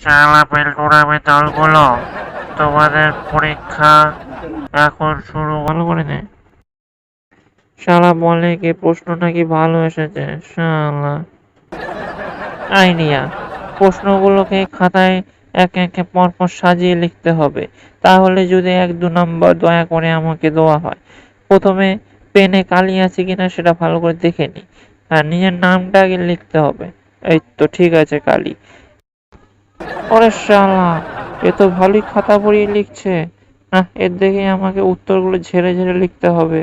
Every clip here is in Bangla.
শালা পেলটুরামি দলগুলো, তোমাদের পরীক্ষা এখন শুরু। ভালো করে নে। শালা বলে কি প্রশ্ন নাকি ভালো এসেছে। শালা আইডিয়া, প্রশ্নগুলোকে খাতায় একে একে পরপর সাজিয়ে লিখতে হবে। তাহলে যদি 1-2 নম্বর দয়া করে আমাকে দেওয়া হয়, প্রথমে পেনে কালি আছে কিনা সেটা ভালো করে দেখে নি। আর নিজের নামটা আগে লিখতে হবে। এই তো ঠিক আছে, কালি। ওরে শালা, এ তো ভালোই খাতা পড়িয়ে লিখছে। না, এর দেখে আমাকে উত্তরগুলো ঝেড়ে ঝেড়ে লিখতে হবে।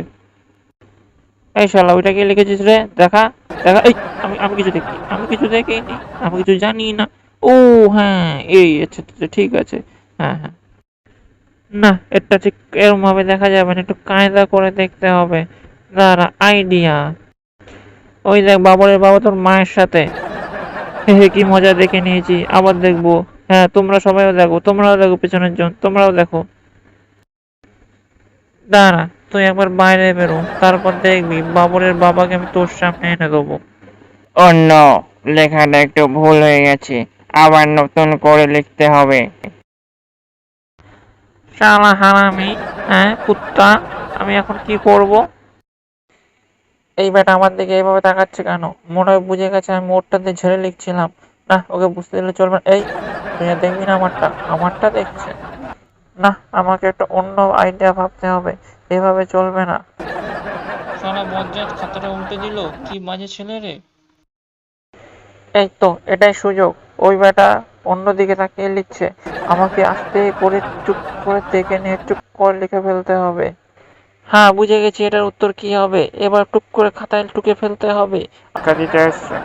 এই শালা, ওইটা কি লিখেছিস রে? দেখা, দেখা। এই, আমি আমি কিছু দেখি, আমি কিছু দেখিনি, আমি কিছু জানি না। ও হ্যাঁ, এই আচ্ছা আচ্ছা, ঠিক আছে। হ্যাঁ হ্যাঁ। না, এটা ঠিক এরম ভাবে দেখা যাবে না, একটু কায়দা করে দেখতে হবে। দাঁড়া, আইডিয়া। ওই দেখ, বাবরের বাবা তোর মায়ের সাথে। হে হে, কি মজা, দেখে নিয়েছি, আবার দেখবো। হ্যাঁ, তোমরা সবাইও দেখো, তোমরাও দেখো, পেছনের জন তোমরাও দেখো। দাঁড়া, তুই একবার বাইরে বেরো, তারপর দেখবি বাবরের বাবাকে আমি তোর সামনে এনে দেবো। অন্য লেখাটা একটু ভুল হয়ে গেছে, আবার নতুন করে লিখতে হবে। শালা হারামি, হ্যাঁ কুত্তা, আমি এখন কি করব? এই বেটা আমার দিকে এইভাবে তাকাচ্ছে কেন? মনে হয় বুঝে গেছে আমি ওরটাতে ঝেড়ে লিখছিলাম। না, ওকে বুঝতে দিলে চলবে না। এই, তুই আর দেখবি না আমারটা, আমারটা দেখছে। না, আমাকে একটা অন্য আইডিয়া ভাবতে হবে, এভাবে চলবে না। শালা বজ্জাত, খাতাটা উল্টে দিল, কি বাজে ছেলে রে। এই তো, এটাই সুযোগ। ওই বেটা অন্যদিকে তাকিয়ে লিখছে, আমাকে আস্তে করে চুপ করে দেখে নিয়ে চুপ করে লিখে ফেলতে হবে। হ্যাঁ, বুঝে গেছি এটার উত্তর কি হবে। এবার টুক করে খাতায় টুকে ফেলতে হবে। টাকা দিতে এসছে।